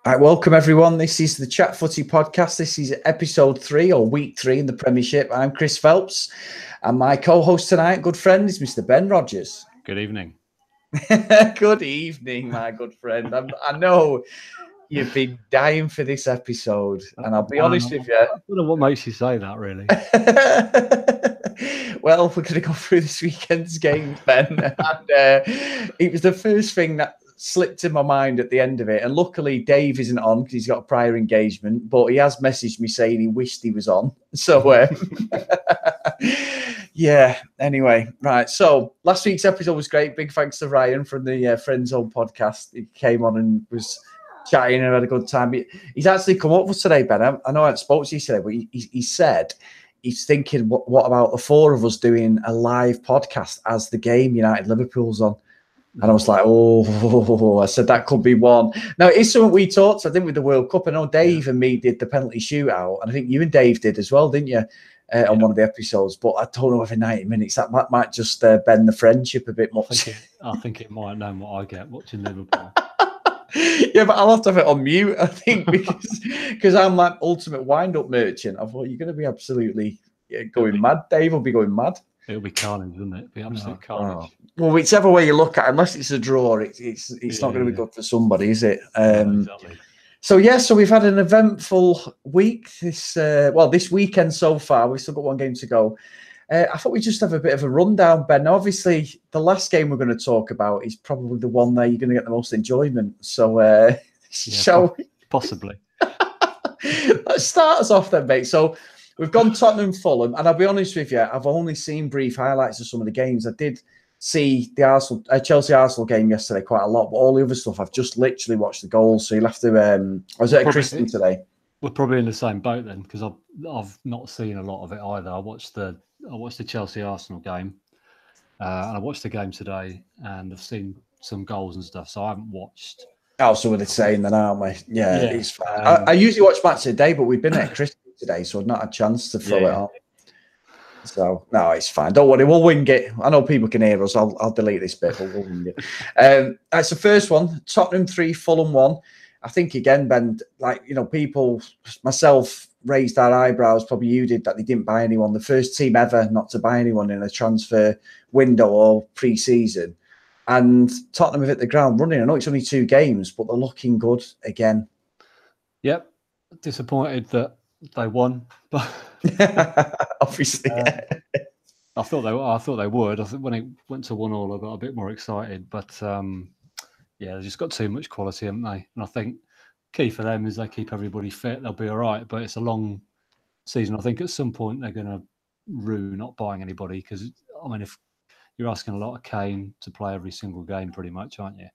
All right, welcome everyone. This is the Chat Footy podcast. This is episode 3 or week 3 in the Premiership. I'm Chris Phelps, and my co-host tonight, good friend, is Mr. Ben Rogers. Good evening. Good evening, my good friend. I know you've been dying for this episode, and I'll be honest with you. I don't know what makes you say that, really. Well, we're going to go through this weekend's games, Ben, and it was the first thing that slipped in my mind at the end of it. And luckily, Dave isn't on because he's got a prior engagement, but he has messaged me saying he wished he was on. So, yeah, anyway, right. So last week's episode was great. Big thanks to Ryan from the Friend Zone podcast. He came on and was chatting and had a good time. He's actually come up with today, Ben. I know I haven't spoken to you today, but he said he's thinking, what about the four of us doing a live podcast as the game United-Liverpool's on? And I was like, I said that could be one. Now, it is something we talked, I think, with the World Cup. I know Dave and me did the penalty shootout, and I think you and Dave did as well, didn't you, on one of the episodes? But I don't know, every 90 minutes, that might just bend the friendship a bit much. I think it might know what I get watching Liverpool. Yeah, but I'll have to have it on mute, I think, because I'm like ultimate wind-up merchant. I thought, you're going to be absolutely going mad. Dave will be going mad. It'll be carnage, wouldn't it? It'll be absolute carnage. Well, whichever way you look at it, unless it's a draw, it's not going to be good for somebody, is it? Exactly. So we've had an eventful week this weekend so far. We've still got one game to go. I thought we'd just have a bit of a rundown, Ben. Now, obviously, the last game we're going to talk about is probably the one that you're going to get the most enjoyment. So, shall we? Possibly. Let's start us off then, mate. So we've gone Tottenham, Fulham, and I'll be honest with you, I've only seen brief highlights of some of the games. I did see the Chelsea-Arsenal game yesterday quite a lot, but all the other stuff, I've just literally watched the goals. So you'll have to... I was at Kristen today. We're probably in the same boat then, because I've not seen a lot of it either. I watched the Chelsea-Arsenal game, and I watched the game today, and I've seen some goals and stuff, so I haven't watched... Oh, so we're the same then, aren't we? Yeah. It's fine. I usually watch match of the day, but we've been at Kristen today, so I've not had a chance to throw it on. So, no, it's fine. Don't worry, we'll wing it. I know people can hear us. I'll delete this bit, but we'll wing it. That's the first one. Tottenham 3, Fulham 1. I think, again, Ben, people, myself, raised our eyebrows, probably you did, that they didn't buy anyone. The first team ever not to buy anyone in a transfer window or pre-season. And Tottenham have hit the ground running. I know it's only 2 games, but they're looking good again. Yep. Disappointed that they won, but obviously, I thought they would. I think when it went to 1-1, I got a bit more excited. But they've just got too much quality, haven't they? And I think key for them is they keep everybody fit. They'll be all right. But it's a long season. I think at some point they're going to rue not buying anybody, because if you're asking a lot of Kane to play every single game, pretty much, aren't you?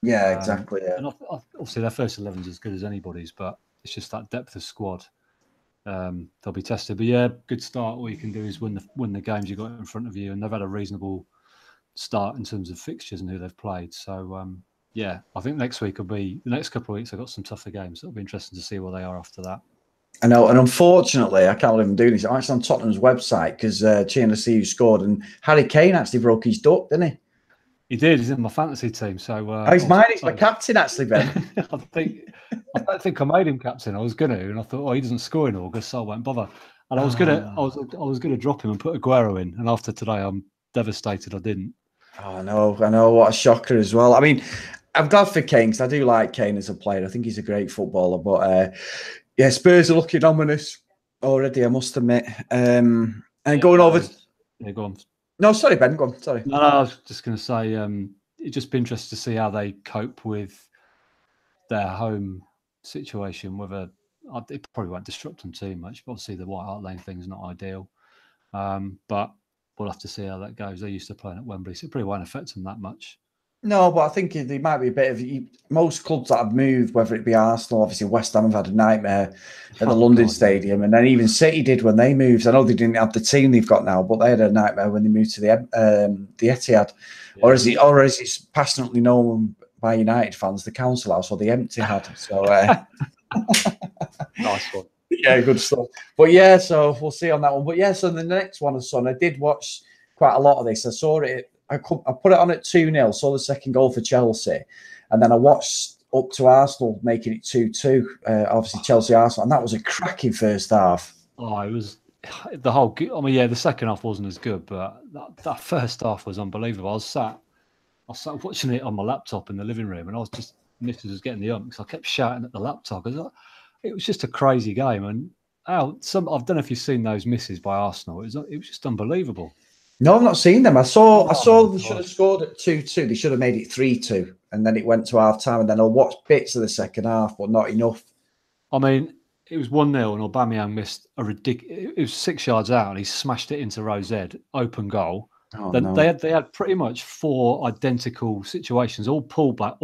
Yeah, exactly. Yeah. And obviously their first 11's as good as anybody's, but it's just that depth of squad. They'll be tested, but good start. All you can do is win the games you got in front of you, and they've had a reasonable start in terms of fixtures and who they've played. So I think next week will be the next couple of weeks. I've got some tougher games. It'll be interesting to see where they are after that. I know, and unfortunately, I can't believe I'm doing this. I'm actually on Tottenham's website because cheering to see who scored, and Harry Kane actually broke his duck, didn't he? He did. He's in my fantasy team. So he's mine. He's my captain, actually, Ben. I don't think I made him captain. I was going to, and I thought, he doesn't score in August, so I won't bother. And I was gonna drop him and put Aguero in. And after today, I'm devastated I didn't. Oh, I know. What a shocker as well. I mean, I'm glad for Kane, because I do like Kane as a player. I think he's a great footballer. But Spurs are looking ominous already, I must admit. And going over. Yeah, go on. No, sorry, Ben. Go on. Sorry. No, I was just going to say, it'd just be interesting to see how they cope with their home situation. Whether it probably won't disrupt them too much. But obviously, the White Hart Lane thing is not ideal. But we'll have to see how that goes. They're used to playing at Wembley, so it probably won't affect them that much. No, but I think there might be a bit of... Most clubs that have moved, whether it be Arsenal, obviously West Ham have had a nightmare at the London Stadium, and then even City did when they moved. I know they didn't have the team they've got now, but they had a nightmare when they moved to the Etihad, or as it's passionately known by United fans, the Council House, or the Empty Had. So, nice one. Yeah, good stuff. But so we'll see on that one. But so the next one, I did watch quite a lot of this. I saw it. I put it on at 2-0, saw the second goal for Chelsea, and then I watched up to Arsenal, making it 2-2. Obviously, Chelsea Arsenal, and that was a cracking first half. Oh, it was the whole. I mean, yeah, the second half wasn't as good, but that first half was unbelievable. I was sat watching it on my laptop in the living room, and I was just Mrs. was getting the umps. I kept shouting at the laptop because it was just a crazy game. And I don't know if you've seen those misses by Arsenal. It was just unbelievable. No, I've not seen them. I saw they should have scored at 2-2. They should have made it 3-2, and then it went to half time. And then I watched bits of the second half, but not enough. I mean, it was 1-0, and Aubameyang missed a ridiculous. It was 6 yards out, and he smashed it into Rose Ed, open goal. Oh, then no. they had pretty much 4 identical situations, all pulled back.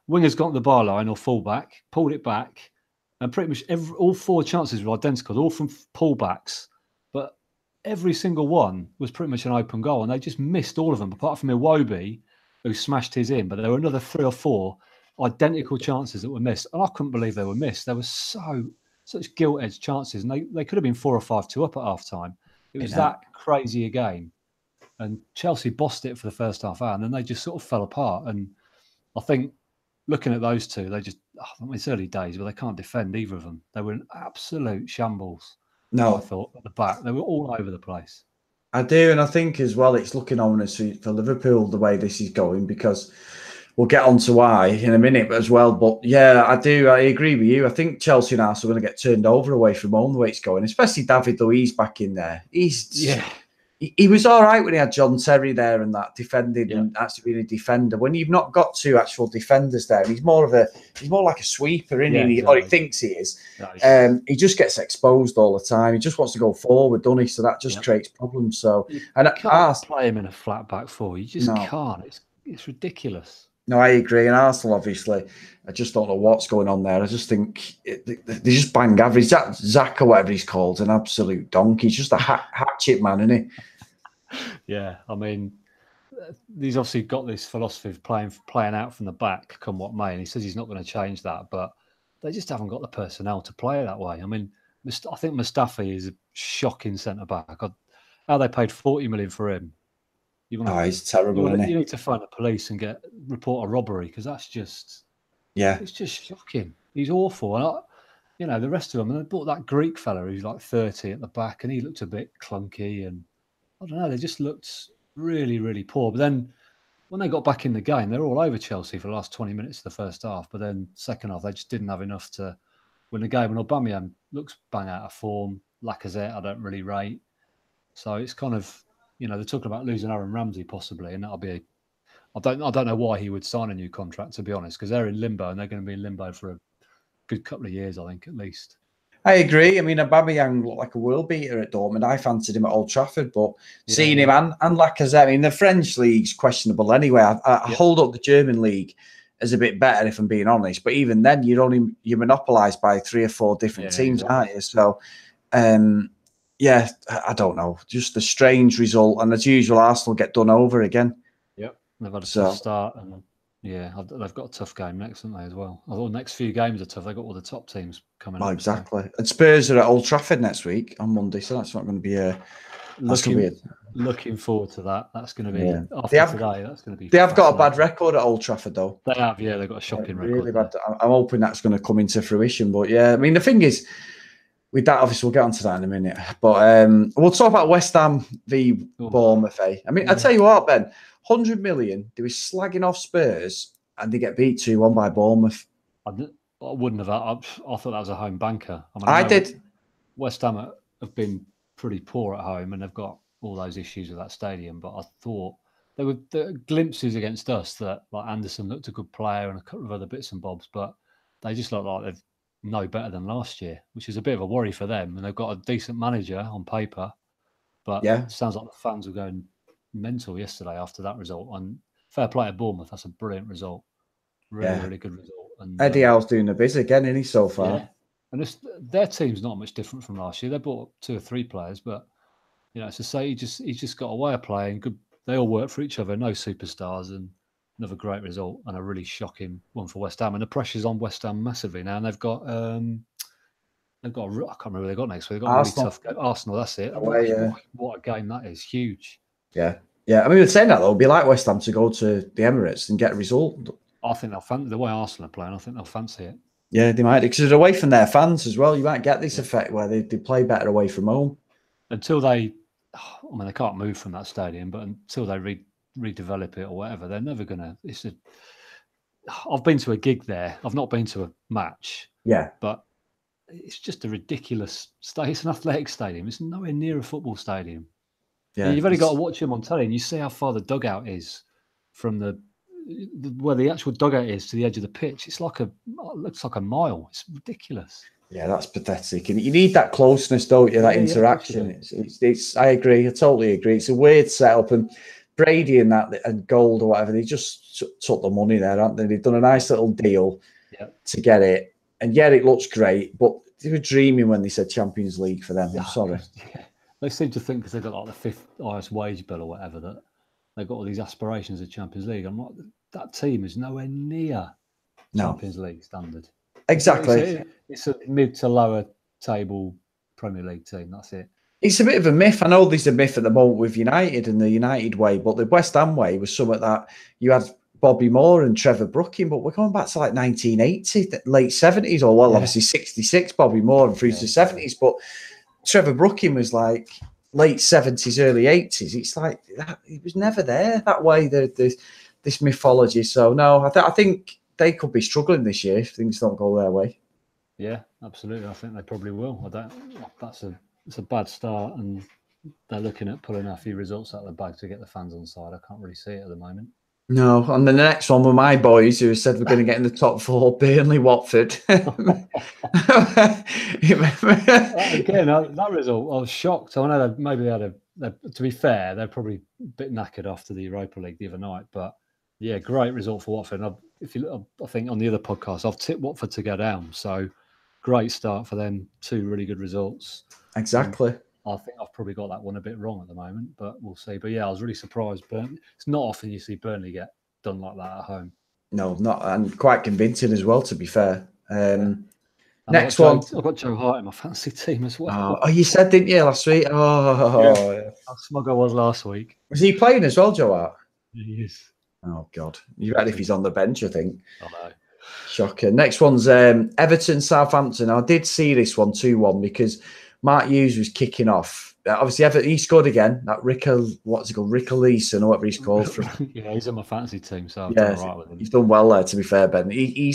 Wingers got the bar line or fullback, pulled it back, and pretty much all 4 chances were identical, all from pullbacks. But every single one was pretty much an open goal, and they just missed all of them, apart from Iwobi, who smashed his in. But there were another 3 or 4 identical chances that were missed, and I couldn't believe they were missed. There were such gilt-edged chances, and they could have been 4 or 5-2 up at half time. It was that crazy a game, and Chelsea bossed it for the first half hour, and then they just sort of fell apart. And I think looking at those two, it's early days, but they can't defend either of them. They were in absolute shambles. No, I thought at the back they were all over the place. I do, and I think as well it's looking ominous for Liverpool the way this is going, because we'll get on to why in a minute as well. But yeah, I agree with you. I think Chelsea and Arsenal are going to get turned over away from home the way it's going, especially David Luiz back in there. He was all right when he had John Terry there and that defending and actually being a defender. When you've not got 2 actual defenders there, he's more like a sweeper, isn't he? Or he thinks he is. He just gets exposed all the time. He just wants to go forward, doesn't he? So that just creates problems. So you can't play him in a flat back 4. You just can't. It's ridiculous. No, I agree. And Arsenal, obviously, I just don't know what's going on there. I just think they just bang average. Zach or whatever he's called, an absolute donkey. He's just a hatchet man, isn't he? Yeah, I mean, he's obviously got this philosophy of playing out from the back, come what may, and he says he's not going to change that, but they just haven't got the personnel to play that way. I mean, I think Mustafi is a shocking centre-back. How they paid 40 million for him. He's terrible, isn't he? You need to phone the police and report a robbery, because that's just... Yeah. It's just shocking. He's awful. And the rest of them, they bought that Greek fella who's like 30 at the back, and he looked a bit clunky, and I don't know, they just looked really, really poor. But then when they got back in the game, they were all over Chelsea for the last 20 minutes of the first half. But then second half, they just didn't have enough to win the game. And Aubameyang looks bang out of form. Lacazette, I don't really rate. So it's kind of, they're talking about losing Aaron Ramsey possibly, and that'll be I don't know why he would sign a new contract, to be honest, because they're in limbo, and they're going to be in limbo for a good couple of years, I think, at least. I agree. I mean, Aubameyang looked like a world beater at Dortmund. I fancied him at Old Trafford, but seeing him and Lacazette, I mean, the French league's questionable anyway. I hold up the German league as a bit better, if I'm being honest. But even then, you're monopolised by 3 or 4 different teams, aren't you? So, I don't know. Just a strange result. And as usual, Arsenal get done over again. Yep, they've had a tough start. And they've got a tough game next, haven't they, as well? Although the next few games are tough. They've got all the top teams coming up. Exactly. So. And Spurs are at Old Trafford next week on Monday, so that's not going to be looking forward to that. That's going to be after today. That's going to be. They have got a bad record at Old Trafford, though. They have, yeah. They've got a shocking record. Really bad. I'm hoping that's going to come into fruition. But yeah, I mean, the thing is, with that, obviously, we'll get onto that in a minute. But we'll talk about West Ham v Bournemouth. I mean, I tell you what, Ben, 100 million. They were slagging off Spurs, and they get beat 2-1 by Bournemouth. I wouldn't have. I thought that was a home banker. I did. West Ham have been pretty poor at home, and they've got all those issues with that stadium. But I thought there were glimpses against us that, like, Anderson looked a good player and a couple of other bits and bobs, but they just look like they've no better than last year, which is a bit of a worry for them. And they've got a decent manager on paper, but it sounds like the fans were going mental yesterday after that result. And fair play to Bournemouth, that's a brilliant result. Really good result. And Eddie Howe's doing the biz again, isn't he, so far? Yeah. And their team's not much different from last year. They bought 2 or 3 players, but as I say, he's just got a way of playing. Good, they all work for each other. No superstars, and another great result and a really shocking one for West Ham. And the pressure's on West Ham massively now. And they've got I can't remember who they got next week. They've got Arsenal. A really tough game. Arsenal, that's it. What a game that is! Huge. Yeah. I mean, we're saying that though, it'd be like West Ham to go to the Emirates and get a result. I think they'll fancy the way Arsenal are playing. I think they'll fancy it. Yeah, they might, because they're away from their fans as well. You might get this effect where they play better away from home. Until they, I mean, they can't move from that stadium, but until they redevelop it or whatever, they're never going to. I've been to a gig there. I've not been to a match. Yeah. But it's just a ridiculous stadium. It's an athletic stadium. It's nowhere near a football stadium. Yeah, you've only got to watch them on telly, and you see how far the dugout is from where the actual dugout is to the edge of the pitch. It looks like a mile. It's ridiculous. Yeah, that's pathetic. And you need that closeness, don't you? That interaction. It's. I agree. I totally agree. It's a weird setup, and Brady and Gold or whatever, they just took the money there, haven't they? They've done a nice little deal to get it, and yet it looks great. But they were dreaming when they said Champions League for them. I'm sorry. Yeah. They seem to think because they've got like the 5th highest wage bill or whatever that they've got all these aspirations of Champions League. I'm like, that team is nowhere near Champions League standard. Exactly. It's a mid to lower table Premier League team. That's it. It's a bit of a myth. I know there's a myth at the moment with United and the United way, but the West Ham way was something that you had Bobby Moore and Trevor Brooking, but we're going back to like 1980, late 70s, or obviously 66, Bobby Moore and through to the 70s, but Trevor Brooking was like late 70s, early 80s. It's like that. It was never there that way, this mythology. So, no, I think they could be struggling this year if things don't go their way. Yeah, absolutely. I think they probably will. It's a bad start, and they're looking at pulling a few results out of the bag to get the fans on side. I can't really see it at the moment. No, and then the next one were my boys who said we're going to get in the top 4, Burnley, Watford. Again, that result, I was shocked. I know maybe they had to be fair, they're probably a bit knackered after the Europa League the other night, but yeah, great result for Watford. And I think on the other podcast, I've tipped Watford to go down. So great start for them. 2 really good results. Exactly. I think I've probably got that one a bit wrong at the moment, but we'll see. But yeah, I was really surprised. It's not often you see Burnley get done like that at home. No, not, and quite convincing as well, to be fair. Next one. I've got Joe Hart in my fantasy team as well. Oh, you said, didn't you, last week? Oh, yeah. How smug I was last week. Was he playing as well, Joe Hart? He is. Oh, God. You reckon if he's on the bench, I think. I know. Shocking. Next one's Everton, Southampton. I did see this one 2-1 because Mark Hughes was kicking off. Obviously, Everton, he scored again. That Rico Leeson or whatever he's called. Yeah, he's in my fantasy team, so I've done all right with him. He's done well there, to be fair, Ben. He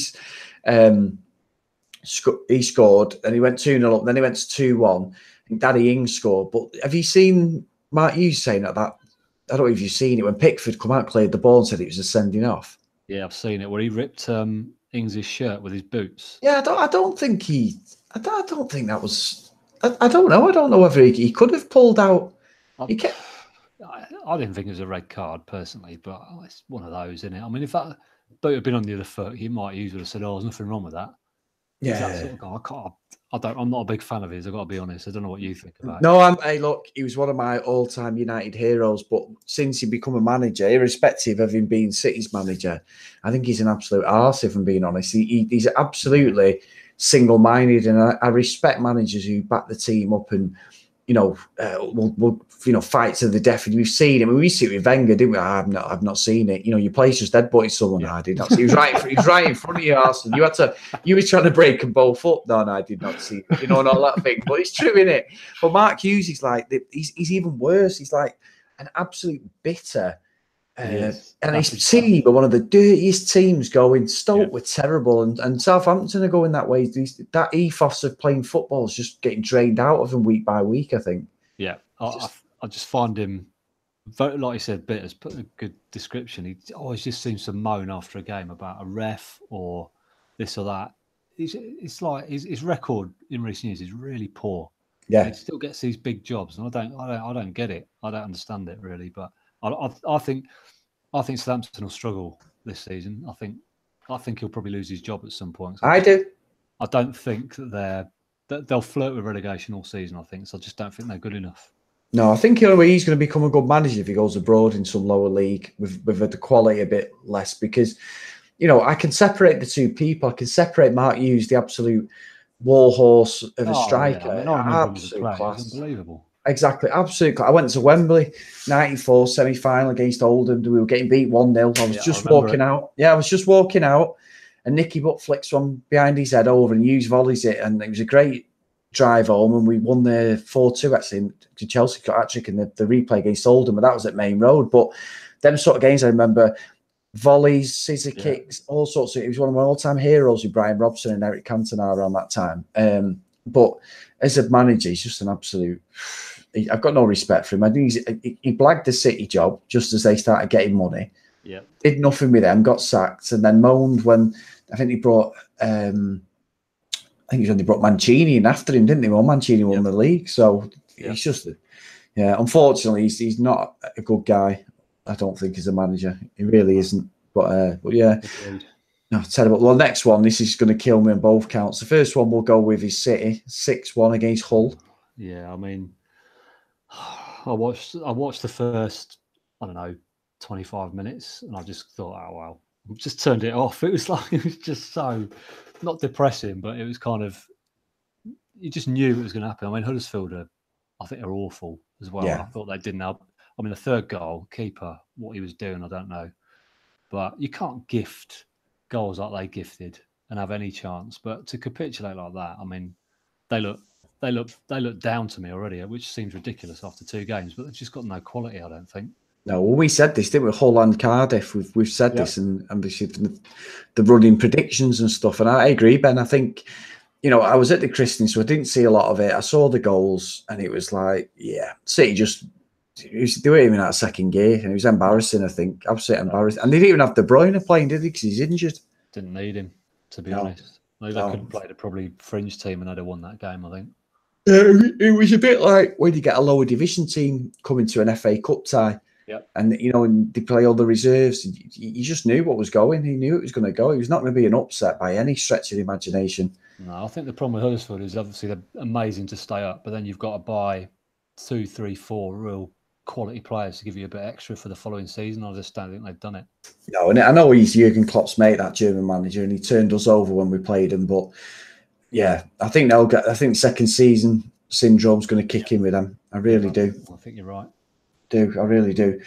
scored and he went 2-0 up, then he went to 2-1. And Danny Ings scored. But have you seen Mark Hughes saying that? I don't know if you've seen it when Pickford come out, cleared the ball and said it was a sending off. Yeah, I've seen it where he ripped Ings' shirt with his boots. Yeah, I don't think that was. I don't know. I don't know whether he could have pulled out. I didn't think it was a red card personally, but it's one of those, isn't it? I mean, if that boot had been on the other foot, he might use would have said, "Oh, there's nothing wrong with that." Yeah, that sort of guy. I'm not a big fan of his. I've got to be honest. I don't know what you think about it. No, hey, look, he was one of my all-time United heroes, but since he become a manager, irrespective of him being City's manager, I think he's an absolute arse, if I'm being honest. He's absolutely single-minded, and I respect managers who back the team up and will fight to the death. And we've seen it. I mean, we see it with Wenger, didn't we? I've not seen it. Your place just dead-butted someone. Yeah. I did not see. He was right in front of you, Arsene. You were trying to break them both up. No, I did not see it. And all that thing. But it's true, isn't it? But Mark Hughes is like he's even worse. He's like an absolute bitter. And his team are one of the dirtiest teams going. Stoke were terrible, and Southampton are going that way. That ethos of playing football is just getting drained out of him week by week, I think. Yeah, I just find him, like you said, Bitter's put a good description. He always just seems to moan after a game about a ref or this or that. It's like his record in recent years is really poor. Yeah, he still gets these big jobs, and I don't get it. I don't understand it really, but I think Southampton will struggle this season. I think he'll probably lose his job at some point. I do. I don't think that they'll flirt with relegation all season. I think so. I just don't think they're good enough. No, I think he's going to become a good manager if he goes abroad in some lower league with the quality a bit less. Because I can separate the two people. I can separate Mark Hughes, the absolute warhorse of a striker. Yeah. I remember him as a player. It was unbelievable. exactly. Absolutely. I went to Wembley, 94 semi-final against Oldham. We were getting beat 1-0. I was just walking out. Yeah, I was just walking out, and Nicky Butt flicks one behind his head over and Hughes volleys it, and it was a great drive home, and we won the 4-2 actually. Chelsea got hat-trick in the replay against Oldham, but that was at Main Road. But them sort of games, I remember volleys, scissor kicks, all sorts of. It was one of my all-time heroes with Brian Robson and Eric Cantona around that time. But as a manager, he's just an absolute. I've got no respect for him. I think he blagged the City job just as they started getting money. Yeah, did nothing with them, got sacked, and then moaned when I think he brought. I think he only brought Mancini in after him, didn't he? Well, Mancini won the league, so he's just. Unfortunately, he's not a good guy. I don't think as a manager, he really isn't. But yeah, no, terrible. Well, next one, this is going to kill me on both counts. The first one we'll go with is City 6-1 against Hull. Yeah, I mean, I watched the first, I don't know, 25 minutes, and I just thought, oh wow, I just turned it off. It was just so not depressing, but it was kind of, you just knew it was going to happen. I mean, Huddersfield I think are awful as well. Yeah. I thought they didn't help. I mean, the third goal, keeper, what he was doing, I don't know. But you can't gift goals like they gifted and have any chance. But to capitulate like that, I mean, they look down to me already, which seems ridiculous after 2 games. But they've just got no quality, I don't think. No, well, we said this, didn't we? Hull and Cardiff. We've said this, and the running predictions and stuff. And I agree, Ben. I think. I was at the christening, so I didn't see a lot of it. I saw the goals, and it was like, City just they weren't even in that second gear, and it was embarrassing. I think absolutely embarrassing. And they didn't even have De Bruyne playing, did they? Because he's injured. Didn't need him, to be honest. They could have played a probably fringe team, and they'd have won that game, I think. It was a bit like when you get a lower division team coming to an FA Cup tie. And and they play all the reserves. You just knew what was going. He knew it was going to go. He was not going to be an upset by any stretch of the imagination. No, I think the problem with Huddersfield is obviously they're amazing to stay up, but then you've got to buy 2, 3, 4 real quality players to give you a bit extra for the following season. I just don't think they've done it. No, and I know he's Jurgen Klopp's mate, that German manager, and he turned us over when we played him. But I think I think second season syndrome's going to kick in with them. I really do. I think you're right. I really do.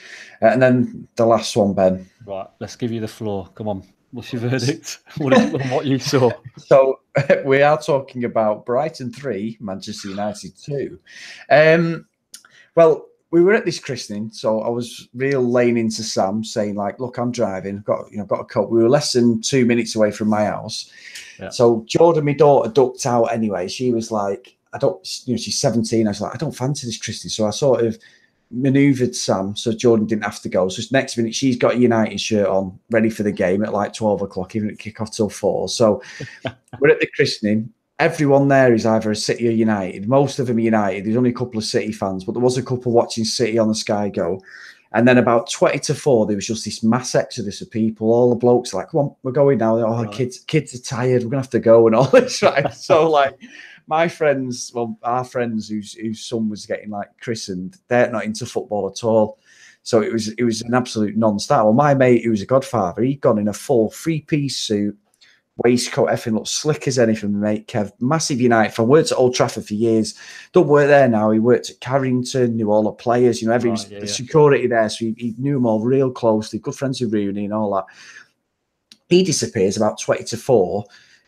And then the last one, Ben. Right, let's give you the floor. Come on. What's your verdict? What you saw? So we are talking about Brighton 3, Manchester United 2. Well, we were at this christening, so I was real laying into Sam, saying like, "Look, I'm driving. I've got a coat." We were less than 2 minutes away from my house, so Jordan, my daughter, ducked out anyway. She was like, she's 17. I was like, I don't fancy this christening, so I sort of manoeuvred Sam so Jordan didn't have to go. So next minute she's got a United shirt on, ready for the game at like 12 o'clock, even at kick off till 4. So we're at the christening. Everyone there is either a City or United. Most of them are United. There's only a couple of City fans, but there was a couple watching City on the Sky Go. And then about 20 to 4, there was just this mass exodus of people. All the blokes are like, "Come on, we're going now." Oh, right. Kids are tired. We're gonna have to go and all this, right? So like, my friends, our friends whose son was getting like christened, they're not into football at all. So it was an absolute non-starter. Well, my mate, who was a godfather, he'd gone in a full 3-piece suit, waistcoat, everything looked slick as anything, mate. Kev, massive United fan, worked at Old Trafford for years. Don't work there now. He worked at Carrington, knew all the players, the security there, so he knew them all real closely. Good friends with Rooney and all that. He disappears about 20 to 4,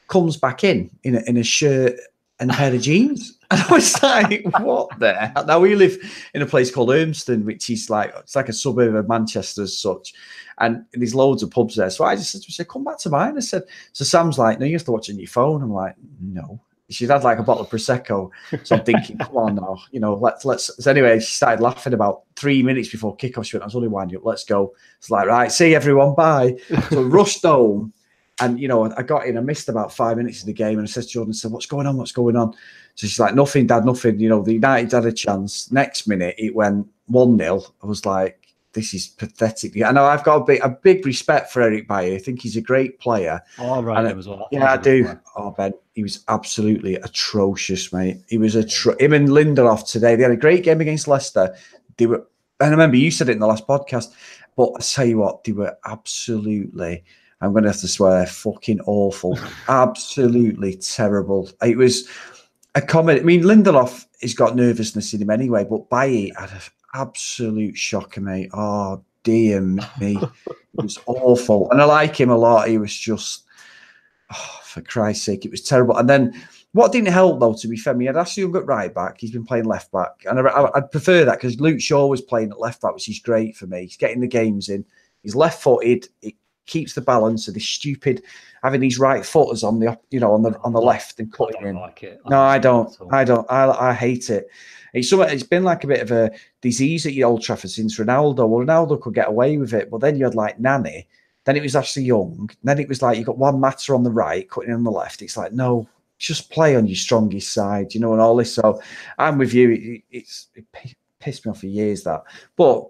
comes back in a shirt and a pair of jeans. And I was like, what the hell? Now, we live in a place called Urmston, which is like a suburb of Manchester as such. And there's loads of pubs there. So I just said, come back to mine. I said, so Sam's like, no, you have to watch it on your phone. I'm like, no. She's had like a bottle of Prosecco. So I'm thinking, come on now, let's. So anyway, she started laughing about 3 minutes before kickoff. She went, I was only winding up, let's go. It's like, right, see everyone, bye. So rushed home. And, I got in, I missed about 5 minutes of the game, and I said to Jordan, what's going on? What's going on? So she's like, nothing, Dad, nothing. The United had a chance. Next minute, it went 1-0. I was like, this is pathetic. I know I've got a big respect for Eric Bailly. I think he's a great player. Oh, right, him as well. Yeah, I do. Player. Oh, Ben, he was absolutely atrocious, mate. He was him and Lindelof today. They had a great game against Leicester. And I remember you said it in the last podcast, but I tell you what, they were absolutely, I'm going to have to swear, fucking awful. Absolutely terrible. It was a comment. I mean, Lindelof, he's got nervousness in him anyway. But Bailly had an absolute shocker, mate. Oh, dear me. It was awful. And I like him a lot. He was just, for Christ's sake, it was terrible. And then what didn't help, though, to be fair, he had Ashley Young at right back. He's been playing left back. And I'd prefer that because Luke Shaw was playing at left back, which is great for me. He's getting the games in. He's left-footed. It keeps the balance of this stupid having these right footers on the on the left and cutting in. Like it. No, I don't. I hate it. It's been like a bit of a disease at Old Trafford since Ronaldo. Well, Ronaldo could get away with it, but then you had like Nani. Then it was Ashley Young. Then it was like you got Juan Mata on the right, cutting on the left. It's like, no, just play on your strongest side, and all this. So I'm with you. It pissed me off for years, that. But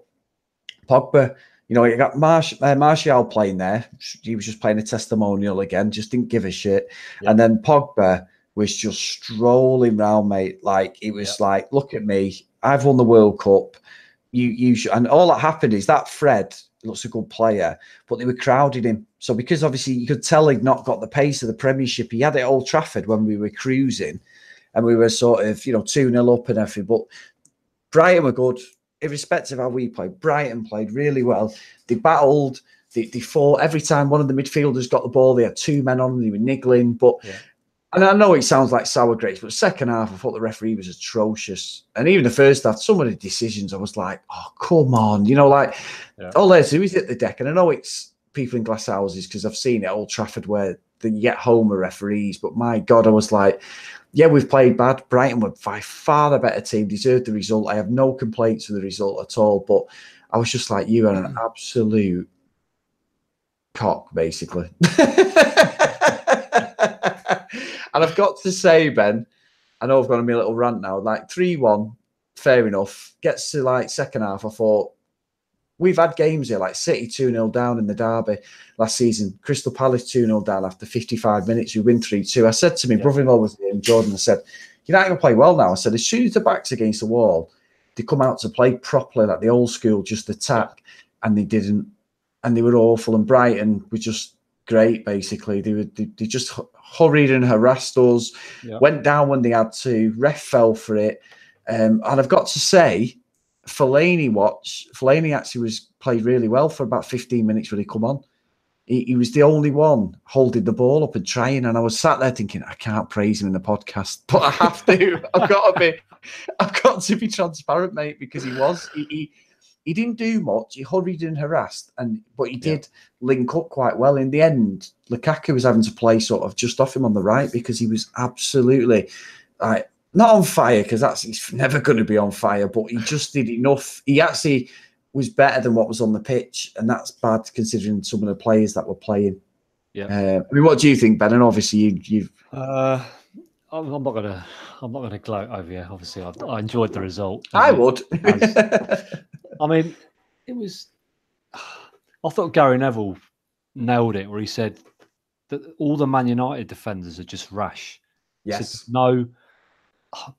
Pogba, you got Martial playing there. He was just playing a testimonial again, just didn't give a shit. Yeah. And then Pogba was just strolling round, mate. Like, it was like, look at me. I've won the World Cup. You should. And all that happened is that Fred looks a good player, but they were crowding him. So because obviously you could tell he'd not got the pace of the Premiership. He had it at Old Trafford when we were cruising and we were sort of, 2-0 up and everything. But Brighton were good. Irrespective of how we played, Brighton played really well. They battled, they fought. Every time one of the midfielders got the ball, they had two men on and they were niggling. But and I know it sounds like sour grapes, but second half, I thought the referee was atrocious. And even the first half, some of the decisions, I was like, oh, come on. All they do is hit the deck. And I know it's people in glass houses because I've seen it at Old Trafford where they get home referees. But my God, I was like, yeah, we've played bad. Brighton were by far the better team, deserved the result. I have no complaints with the result at all. But I was just like, you are an absolute cock, basically. And I've got to say, Ben, I know I've gone on my little rant now, like 3-1, fair enough. Gets to like second half, I thought, we've had games here, like City 2-0 down in the derby last season. Crystal Palace 2-0 down after 55 minutes. We win 3-2. I said to my brother-in-law was here, Jordan, I said, you're not going to play well now. I said, as soon as the back's against the wall, they come out to play properly, like the old school, just attack. And they didn't. And they were awful. And Brighton were just great, basically. They just hurried and harassed us, went down when they had to. Ref fell for it. And I've got to say, Fellaini actually played really well for about 15 minutes when he come on. He was the only one holding the ball up and trying, and I was sat there thinking, I can't praise him in the podcast, but I have to. I've got to be transparent, mate, because he didn't do much. He hurried and harassed, but he did link up quite well. In the end, Lukaku was having to play sort of just off him on the right because he was absolutely not on fire, because he's never going to be on fire, but he just did enough. He actually was better than what was on the pitch, and that's bad considering some of the players that were playing. Yeah. What do you think, Ben? And obviously you've. I'm not gonna gloat over you. Obviously, I enjoyed the result. I would. I mean, it was. I thought Gary Neville nailed it, where he said that all the Man United defenders are just rash. Yes. No.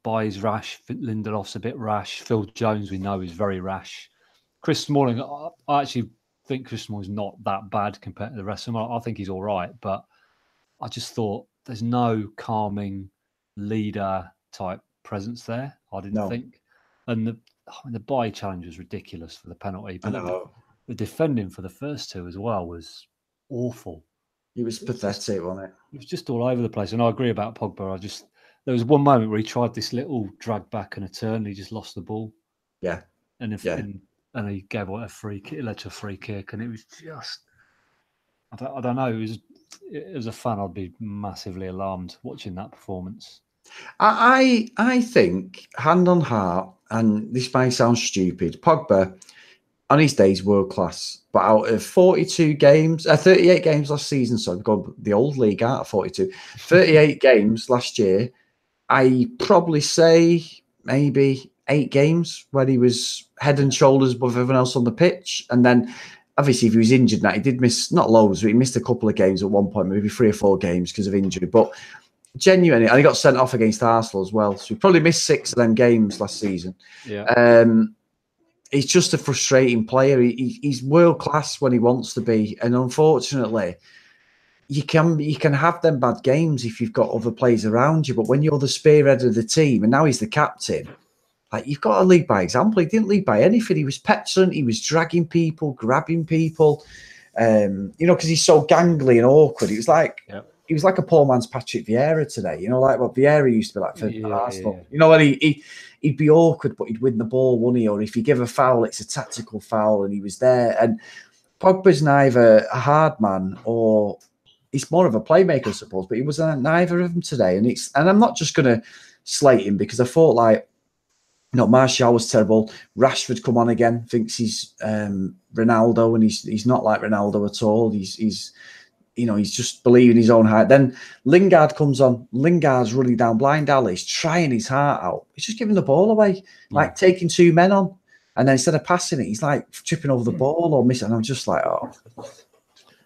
Bailly's rash. Lindelof's a bit rash. Phil Jones, we know, is very rash. Chris Smalling, I actually think Chris Smalling's not that bad compared to the rest of them. I think he's all right, but I just thought there's no calming leader type presence there. I didn't think. And the Bailly challenge was ridiculous for the penalty. But the defending for the first two as well was awful. It was pathetic, wasn't it? It was just all over the place. And I agree about Pogba. There was one moment where he tried this little drag back and a turn, and he just lost the ball. Yeah. And he gave away a free kick. It led to a free kick, and it was just, I don't know. As a fan, I'd be massively alarmed watching that performance. I think, hand on heart, and this might sound stupid, Pogba, on his days, world class. But out of 38 games last season, so I've gone the old league out of 42, 38 games last year, I probably say maybe 8 games where he was head and shoulders above everyone else on the pitch. And then, obviously, if he was injured, he did miss, not loads, but he missed a couple of games at one point, maybe 3 or 4 games because of injury. But genuinely, and he got sent off against Arsenal as well. So he probably missed 6 of them games last season. Yeah. He's just a frustrating player. He's world class when he wants to be. And unfortunately, you can have them bad games if you've got other players around you, but when you're the spearhead of the team and now he's the captain, like you've got to lead by example. He didn't lead by anything. He was petulant. He was dragging people, grabbing people, because he's so gangly and awkward. He was like a poor man's Patrick Vieira today. Like what Vieira used to be like for Arsenal. When he'd be awkward, but he'd win the ball, wouldn't he? Or if you give a foul, it's a tactical foul, and he was there. And Pogba's neither a hard man or he's more of a playmaker, I suppose, but he was neither of them today. And I'm not just going to slate him because I thought Martial was terrible. Rashford come on again, thinks he's Ronaldo, and he's not like Ronaldo at all. He's just believing his own height. Then Lingard comes on. Lingard's running down blind alleys, trying his heart out. He's just giving the ball away, like taking 2 men on. And then instead of passing it, he's like tripping over the ball or missing. And I'm just like, oh,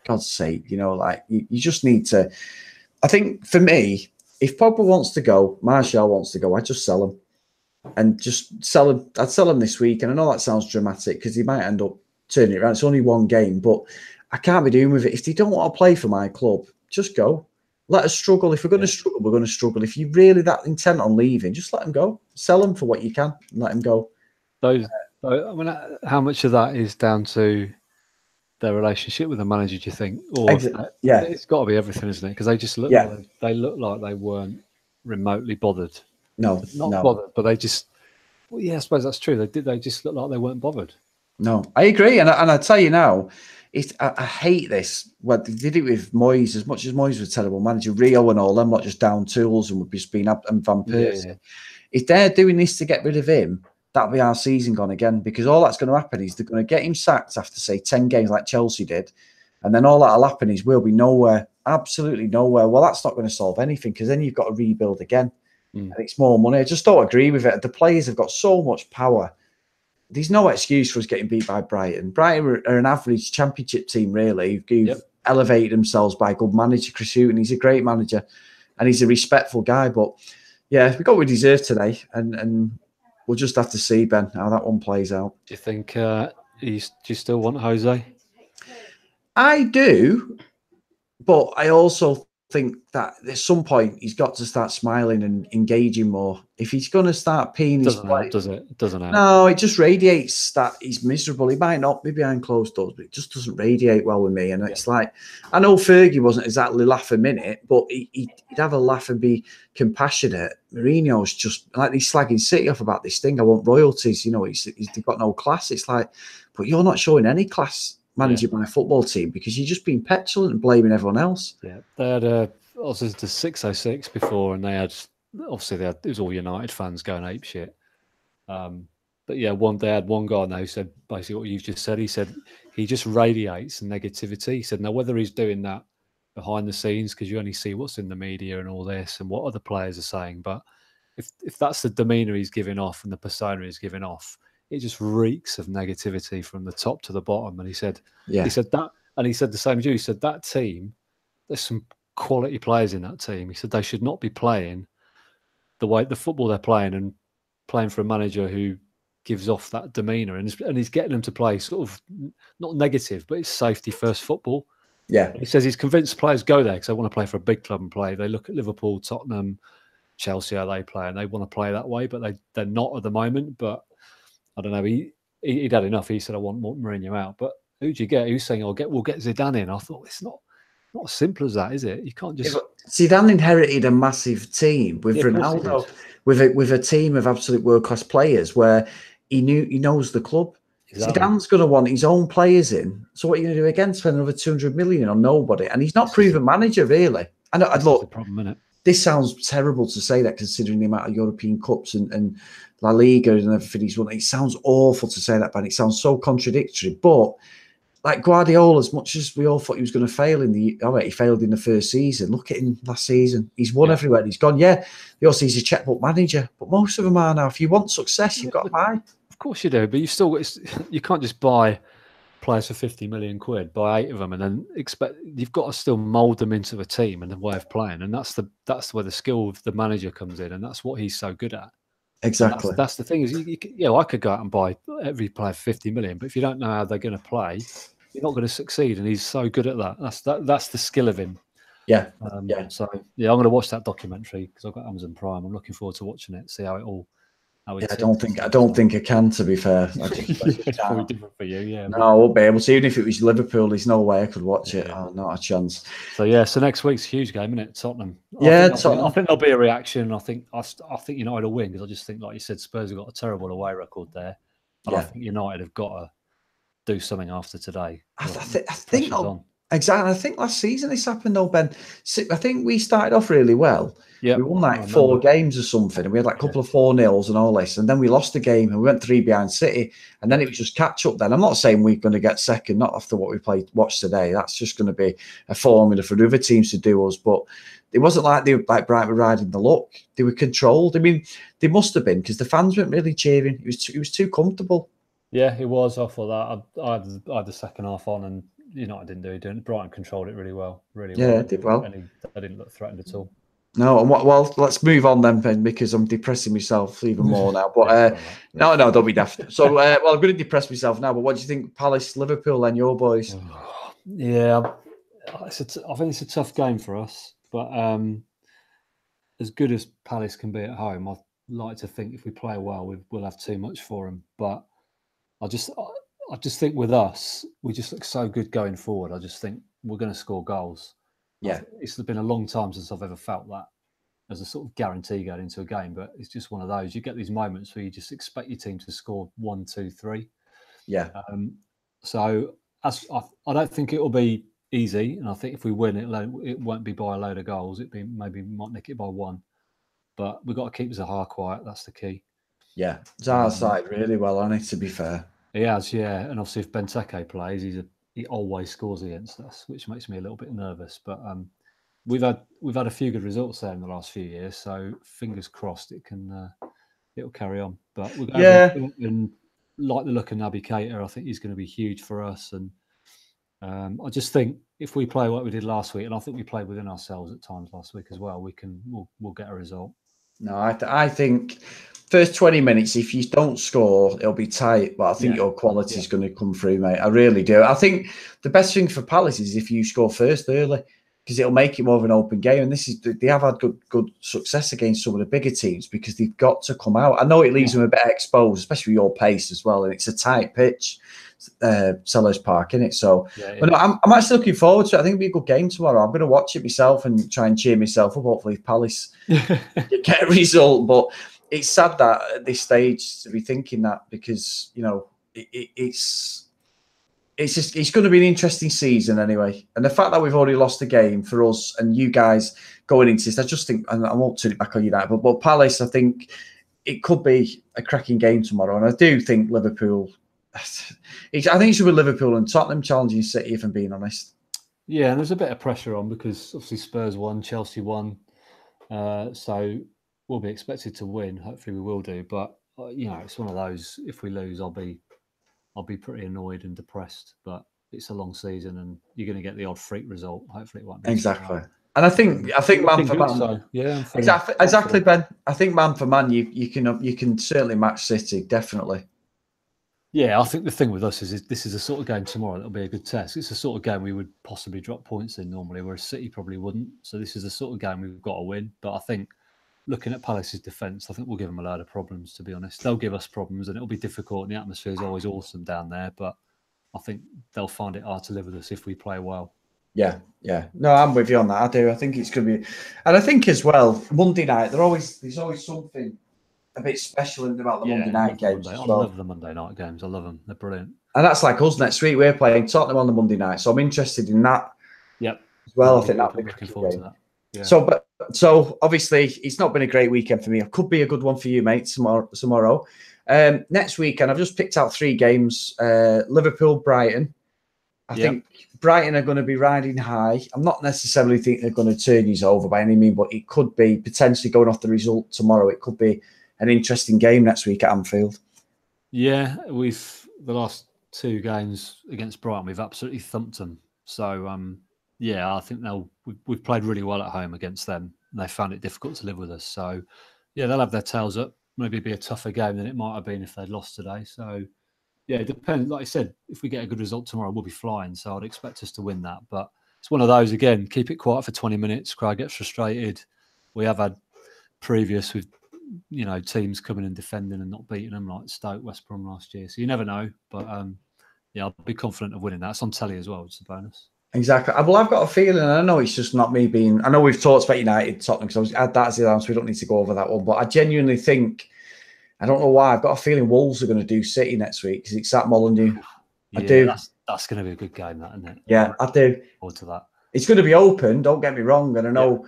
God's sake, you just need to. I think for me, if Pogba wants to go, Martial wants to go, I just sell him. And just sell him. I'd sell him this week. And I know that sounds dramatic because he might end up turning it around. It's only one game, but I can't be doing with it. If they don't want to play for my club, just go. Let us struggle. If we're going to struggle, we're going to struggle. If you're really that intent on leaving, just let him go. Sell him for what you can and let him go. How much of that is down to their relationship with the manager, do you think? Or it's got to be everything, isn't it? Because they just look like they weren't remotely bothered. No, not bothered, but they just. Well, I suppose that's true. They just look like they weren't bothered. No, I agree, and I tell you now, I hate this. Well, they did it with Moyes. As much as Moyes was a terrible manager, Rio and all them, not just down tools and would be been up and Van Persie. Yeah. If they're doing this to get rid of him, that'll be our season gone again. Because all that's going to happen is they're going to get him sacked after say 10 games, like Chelsea did, and then all that'll happen is we'll be nowhere, absolutely nowhere. Well, that's not going to solve anything because then you've got to rebuild again. And it's more money. I just don't agree with it. The players have got so much power. There's no excuse for us getting beat by Brighton. Brighton are an average championship team, really, who've elevated themselves by a good manager, Chris Hughton. He's a great manager and he's a respectful guy. But, we got what we deserve today. And we'll just have to see, Ben, how that one plays out. Do you think do you still want Jose? I do, but I also think that at some point he's got to start smiling and engaging more. If he's going to start peeing his play, it doesn't help. No, it just radiates that he's miserable. He might not be behind closed doors, but it just doesn't radiate well with me. And it's like, I know Fergie wasn't exactly laugh a minute, but he'd have a laugh and be compassionate. Mourinho's just like he's slagging City off about this thing. I want royalties. He's got no class. It's like, but you're not showing any class managing my football team because you're just being petulant and blaming everyone else. Yeah, they had also the 606 before, and it was all United fans going ape shit. But they had one guy now who said basically what you've just said. He said he just radiates negativity. He said now whether he's doing that behind the scenes because you only see what's in the media and all this and what other players are saying, but if that's the demeanour he's giving off and the persona he's giving off, it just reeks of negativity from the top to the bottom. And he said that, and he said the same as you. He said that team, there's some quality players in that team. He said they should not be playing the football they're playing and playing for a manager who gives off that demeanour. And he's getting them to play sort of not negative, but it's safety first football. Yeah. He says he's convinced players go there because they want to play for a big club and play. They look at Liverpool, Tottenham, Chelsea, how they play, and they want to play that way, but they're not at the moment. But I don't know. He'd had enough. He said, "I want Mourinho out." But who'd you get? Who's saying, we'll get Zidane in?" I thought it's not as simple as that, is it? You can't just. Zidane inherited a massive team with Ronaldo, with a team of absolute world class players where he knows the club. Exactly. Zidane's going to want his own players in. So what are you going to do again? Spend another 200 million on nobody? And he's not proven manager, really. And I'd look. The problem, isn't it? This sounds terrible to say that, considering the amount of European Cups and La Liga and everything he's won. It sounds awful to say that, but it sounds so contradictory. But like Guardiola, as much as we all thought he was going to fail he failed in the first season. Look at him last season. He's won everywhere. He's gone. Yeah, he's a checkbook manager, but most of them are now. If you want success, you've got to buy. Of course you do, but you can't just buy players for 50 million quid, buy 8 of them, and then expect you've got to still mould them into a team and the way of playing, and that's where the skill of the manager comes in, and that's what he's so good at. Exactly. That's the thing is, I could go out and buy every player for 50 million, but if you don't know how they're going to play, you're not going to succeed, and he's so good at that. That's the skill of him. Yeah, So yeah, I'm going to watch that documentary because I've got Amazon Prime. I'm looking forward to watching it, see how it all. I don't think I can. To be fair, it's probably different for you. Yeah, no, I won't be able to. Even if it was Liverpool, there's no way I could watch it. Oh, not a chance. So yeah, so next week's a huge game, isn't it? Tottenham. Yeah, I think there'll be a reaction. I think United will win because I just think, like you said, Spurs have got a terrible away record there, and I think United have got to do something after today. I think exactly. I think last season this happened though, Ben. I think we started off really well. Yeah, we won like 4 games or something, and we had like a couple of 4-0s and all this, and then we lost a game and we went 3 behind City, and then it was just catch up. Then I'm not saying we're going to get second, not after what we watched today. That's just going to be a formula for other teams to do us. But it wasn't like Brighton were riding the luck. They were controlled. I mean, they must have been because the fans weren't really cheering. It was too comfortable. Yeah, it was. I thought that I had the second half on, and United didn't do it. Brighton controlled it really well. Yeah, did well. And they didn't look threatened at all. No, and well, let's move on then, Ben, because I'm depressing myself even more now. But no, don't be daft. So, well, I'm going to depress myself now. But what do you think, Palace, Liverpool, then your boys? Yeah, I think it's a tough game for us. But as good as Palace can be at home, I'd like to think if we play well, we'll have too much for them. But I just think with us, we just look so good going forward. I just think we're going to score goals. Yeah, it's been a long time since I've ever felt that as a sort of guarantee going into a game. But it's just one of those. You get these moments where you just expect your team to score 1, 2, 3. Yeah. So I don't think it will be easy, and I think if we win, it won't be by a load of goals. Maybe might nick it by 1. But we've got to keep Zaha quiet. That's the key. Yeah, Zaha's side really well on it, to be fair. He has, yeah. And obviously, if Benteke plays, he always scores against us, which makes me a little bit nervous. But we've had a few good results there in the last few years, so fingers crossed it'll carry on. But we're going and like the look of Naby Keita, I think he's going to be huge for us. And I just think if we play what we did last week, and I think we played within ourselves at times last week as well, we'll get a result. No, I think first 20 minutes, if you don't score, it'll be tight. But I think your quality is going to come through, mate. I really do. I think the best thing for Palace is if you score first early, because it'll make it more of an open game. And they have had good success against some of the bigger teams because they've got to come out. I know it leaves them a bit exposed, especially with your pace as well. And it's a tight pitch, Sellers Park, isn't it? So, but no, I'm actually looking forward to it. I think it'll be a good game tomorrow. I'm going to watch it myself and try and cheer myself up. Hopefully, if Palace get a result. But it's sad that at this stage to be thinking that because it's going to be an interesting season anyway. And the fact that we've already lost a game for us and you guys going into this, I just think, and I won't turn it back on United, but Palace, I think it could be a cracking game tomorrow. And I do think Liverpool, I think it should be Liverpool and Tottenham challenging City, if I'm being honest. Yeah, and there's a bit of pressure on because obviously Spurs won, Chelsea won. So we'll be expected to win. Hopefully we will do. But, it's one of those, if we lose, I'll be pretty annoyed and depressed, but it's a long season and you're going to get the odd freak result. Hopefully it won't be. Exactly. And I think man for man. So, yeah, exactly, Ben. I think man for man, you can certainly match City, definitely. Yeah, I think the thing with us is this is a sort of game tomorrow that'll be a good test. It's a sort of game we would possibly drop points in normally, whereas City probably wouldn't. So this is a sort of game we've got to win. But I think looking at Palace's defence, I think we'll give them a load of problems, to be honest. They'll give us problems and it'll be difficult and the atmosphere is always awesome down there, but I think they'll find it hard to live with us if we play well. Yeah. No, I'm with you on that. I do. I think it's going to be... And I think as well, Monday night, there's always something a bit special about the Monday night games. I love the Monday night games. I love them. They're brilliant. And that's like us next week. We're playing Tottenham on the Monday night, so I'm interested in that as well. I think that'll be looking forward to that. Yeah. So obviously it's not been a great weekend for me. It could be a good one for you, mate, tomorrow. Next weekend, I've just picked out 3 games. Liverpool, Brighton. I think Brighton are going to be riding high. I'm not necessarily think they're going to turn these over by any means, but it could be potentially going off the result tomorrow. It could be an interesting game next week at Anfield. Yeah, the last 2 games against Brighton, we've absolutely thumped them. So, I think we've played really well at home against them. And they found it difficult to live with us. So, they'll have their tails up. Maybe be a tougher game than it might have been if they'd lost today. So, it depends. Like I said, if we get a good result tomorrow, we'll be flying. So I'd expect us to win that. But it's one of those again. Keep it quiet for 20 minutes. Crowd gets frustrated. We have had previous with teams coming and defending and not beating them, like Stoke, West Brom last year. So you never know, but I'll be confident of winning that. It's on telly as well, which is a bonus. Exactly. Well, I've got a feeling, and I know it's just not me being. I know we've talked about United, Tottenham, because I had that as the answer. We don't need to go over that one, but I genuinely think, I don't know why, I've got a feeling Wolves are going to do City next week because it's at Molineux. Yeah, I do. That's going to be a good game, that, isn't it? Yeah, I do. Look forward to that. It's going to be open. Don't get me wrong, and I know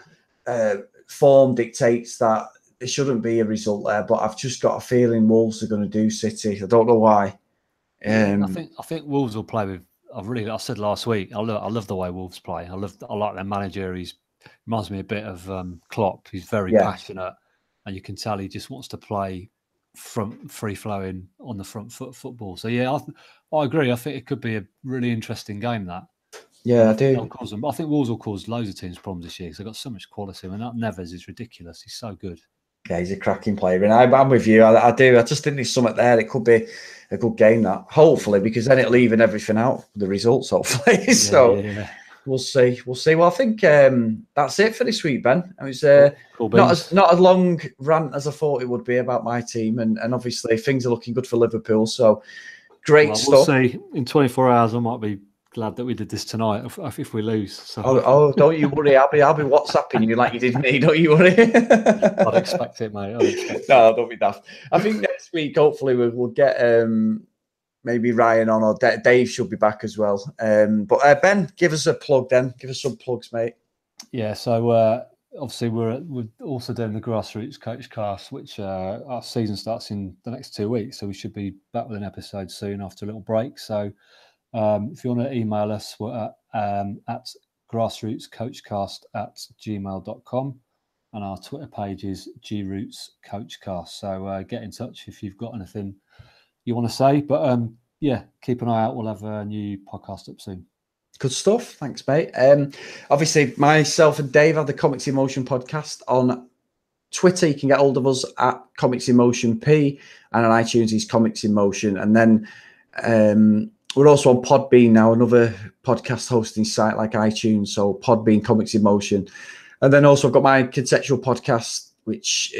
form dictates that there shouldn't be a result there, but I've just got a feeling Wolves are going to do City. I don't know why. I think Wolves will play with. I said last week. I love the way Wolves play. I like their manager. He reminds me a bit of Klopp. He's very passionate, and you can tell he just wants to play free flowing on the front foot football. So yeah, I agree. I think it could be a really interesting game. That. Yeah, I do. I think Wolves will cause loads of teams problems this year because they've got so much quality. I mean, that Neves is ridiculous. He's so good. Yeah, he's a cracking player, and I'm with you. I do. I just think there's something there. It could be a good game, that, hopefully, because then it'll even everything out, the results, hopefully. We'll see. Well, I think that's it for this week, Ben. It was not as long rant as I thought it would be about my team, and obviously things are looking good for Liverpool. So great stuff. We'll see. In 24 hours, I might be glad that we did this tonight if we lose. So. Oh, don't you worry. I'll be WhatsApping you like you did me. Don't you worry. I'd expect it, mate. No, don't be daft. I think next week, hopefully, we'll get maybe Ryan on, or Dave should be back as well. But Ben, give us a plug then. Give us some plugs, mate. Yeah, so obviously we're also doing the Grassroots Coach Cast, which our season starts in the next 2 weeks. So we should be back with an episode soon after a little break. So if you want to email us, we're at grassrootscoachcast@gmail.com, and our Twitter page is grootscoachcast. So get in touch if you've got anything you want to say. But keep an eye out. We'll have a new podcast up soon. Good stuff. Thanks, mate. Obviously, myself and Dave have the Comics in Motion podcast on Twitter. You can get hold of us at Comics in Motion P, and on iTunes is Comics in Motion. And then we're also on Podbean now, another podcast hosting site like iTunes. So Podbean, Comics in Motion. And then also I've got my conceptual podcast, which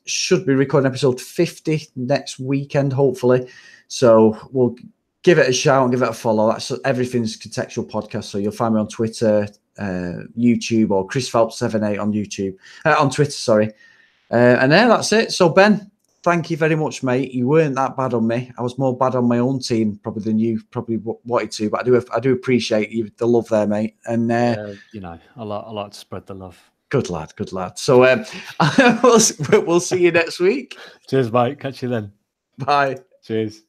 should be recording episode 50 next weekend, hopefully. So we'll give it a shout and give it a follow. That's everything's contextual podcast. So you'll find me on Twitter, YouTube, or Chris Phelps 78 on YouTube, on Twitter, sorry. And that's it. So Ben, thank you very much, mate. You weren't that bad on me. I was more bad on my own team probably than you probably wanted to, but I do appreciate you, the love there, mate. And I like to spread the love. Good lad. So we'll see you next week. Cheers, mate. Catch you then. Bye. Cheers.